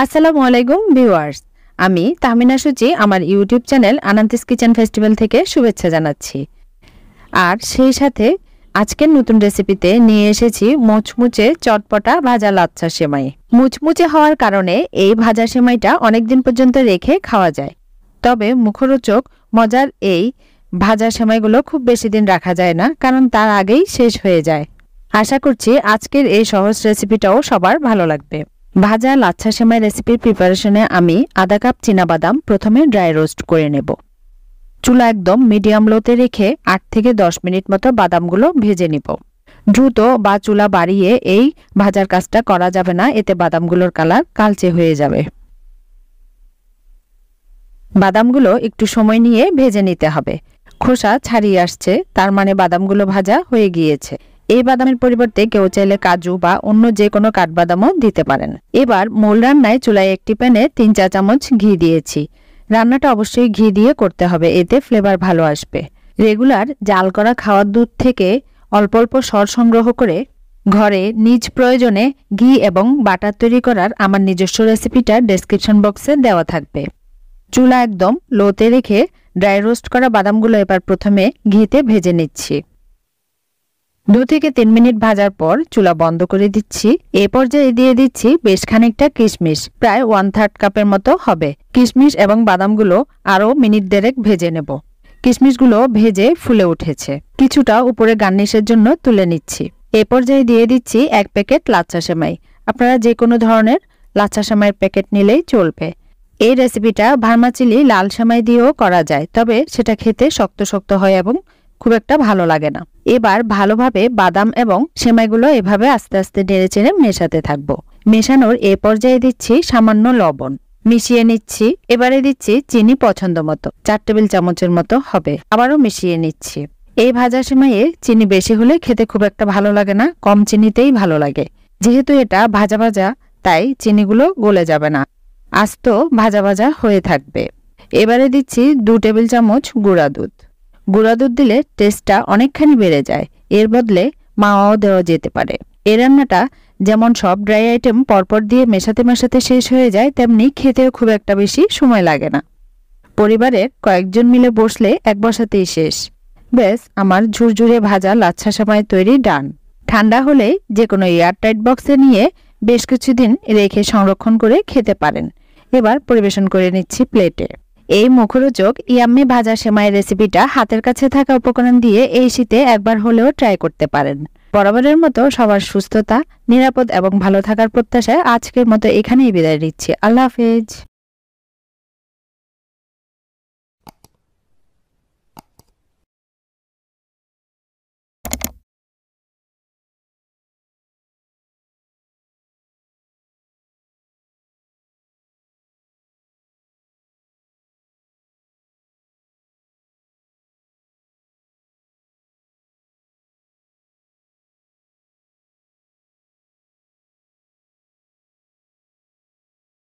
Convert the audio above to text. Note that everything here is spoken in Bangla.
আসসালামু আলাইকুম ভিউয়ার্স, আমি তাহমিনা সুচি আমার ইউটিউব চ্যানেল আনান্তিস কিচেন ফেস্টিভ্যাল থেকে শুভেচ্ছা জানাচ্ছি। আর সেই সাথে আজকের নতুন রেসিপিতে নিয়ে এসেছি মুচমুচে চটপটা ভাজা লাচ্ছা সেমাই। মুচমুচে হওয়ার কারণে এই ভাজা সেমাইটা অনেক দিন পর্যন্ত রেখে খাওয়া যায়। তবে মুখরোচক মজার এই ভাজা সেমাইগুলো খুব বেশি দিন রাখা যায় না, কারণ তার আগেই শেষ হয়ে যায়। আশা করছি আজকের এই সহজ রেসিপিটাও সবার ভালো লাগবে। ভাজা লাচ্ছা সেমাই রেসিপির প্রিপারেশনে আমি আধা কাপ চীনাবাদাম প্রথমে ড্রাই রোস্ট করে নেব। চুলা একদম মিডিয়াম লোতে রেখে 8 থেকে 10 মিনিট মতো বাদামগুলো ভেজে নিব। দ্রুত বা চুলা বাড়িয়ে এই ভাজার কাজটা করা যাবে না, এতে বাদামগুলোর কালার কালচে হয়ে যাবে। বাদামগুলো একটু সময় নিয়ে ভেজে নিতে হবে। খোসা ছাড়িয়ে আসছে, তার মানে বাদামগুলো ভাজা হয়ে গিয়েছে। এই বাদামের পরিবর্তে কেউ চাইলে কাজু বা অন্য যে কোনো কাঠবাদামও দিতে পারেন। এবার মূল রান্নায় চুলায় একটি প্যানে 3 চা চামচ ঘি দিয়েছি। রান্নাটা অবশ্যই ঘি দিয়ে করতে হবে, এতে ফ্লেভার ভালো আসবে। রেগুলার জাল করা খাওয়ার দুধ থেকে অল্প অল্প সর সংগ্রহ করে ঘরে নিজ প্রয়োজনে ঘি এবং বাটার তৈরি করার আমার নিজস্ব রেসিপিটা ডেসক্রিপশন বক্সে দেওয়া থাকবে। চুলা একদম লোতে রেখে ড্রাই রোস্ট করা বাদামগুলো এবার প্রথমে ঘিতে ভেজে নিচ্ছি। 2 থেকে 3 মিনিট ভাজার পর চুলা বন্ধ করে দিচ্ছি। এ পর্যায়ে দিয়ে দিচ্ছি বেশ খানিকটা কিশমিশ, প্রায় 1/3 কাপের মতো হবে। কিশমিশ এবং বাদামগুলো আরও মিনিট দেড়েক ভেজে নেব। কিশমিশগুলো ভেজে ফুলে উঠেছে, কিছুটা উপরে গার্নিশের জন্য তুলে নিচ্ছি। এ পর্যায়ে দিয়ে দিচ্ছি 1 প্যাকেট লাচ্ছা সেমাই। আপনারা যে কোনো ধরনের লাচ্ছা সেমাইয়ের প্যাকেট নিলেই চলবে। এই রেসিপিটা ভার্মাচিলি লাল সেমাই দিয়েও করা যায়, তবে সেটা খেতে শক্ত শক্ত হয় এবং খুব একটা ভালো লাগে না। এবার ভালোভাবে বাদাম এবং সেমাইগুলো এভাবে আস্তে আস্তে নেড়েচেড়ে মেশাতে থাকবো। মেশানোর এ পর্যায়ে দিচ্ছি সামান্য লবণ, মিশিয়ে নিচ্ছি। এবারে দিচ্ছি চিনি পছন্দ মতো, 4 টেবিল চামচের মতো হবে। আবারও মিশিয়ে নিচ্ছি। এই ভাজা সেমাইয়ে চিনি বেশি হলে খেতে খুব একটা ভালো লাগে না, কম চিনিতেই ভালো লাগে। যেহেতু এটা ভাজা ভাজা, তাই চিনিগুলো গলে যাবে না, আস্ত ভাজা ভাজা হয়ে থাকবে। এবারে দিচ্ছি 2 টেবিল চামচ গুঁড়া দুধ। গুঁড়া দুধ দিলে টেস্টটা অনেকখানি বেড়ে যায়, এর বদলে মাওয়াও দেওয়া যেতে পারে। এই রান্নাটা যেমন সব ড্রাই আইটেম পরপর দিয়ে মেশাতে মেশাতে শেষ হয়ে যায়, তেমনি খেতেও খুব একটা বেশি সময় লাগে না। পরিবারের কয়েকজন মিলে বসলে এক বসাতেই শেষ। ব্যাস, আমার ঝুরঝুরে ভাজা লাচ্ছা সেমাই তৈরি ডান। ঠান্ডা হলেই যে কোনো এয়ারটাইট বক্সে নিয়ে বেশ কিছুদিন রেখে সংরক্ষণ করে খেতে পারেন। এবার পরিবেশন করে নিচ্ছি প্লেটে। এই মুখরোচক ইয়াম্মি ভাজা সেমাই রেসিপিটা হাতের কাছে থাকা উপকরণ দিয়ে এই শীতে একবার হলেও ট্রাই করতে পারেন। বরাবরের মতো সবার সুস্থতা, নিরাপদ এবং ভালো থাকার প্রত্যাশায় আজকের মতো এখানেই বিদায় নিচ্ছি। আল্লাহ হাফেজ।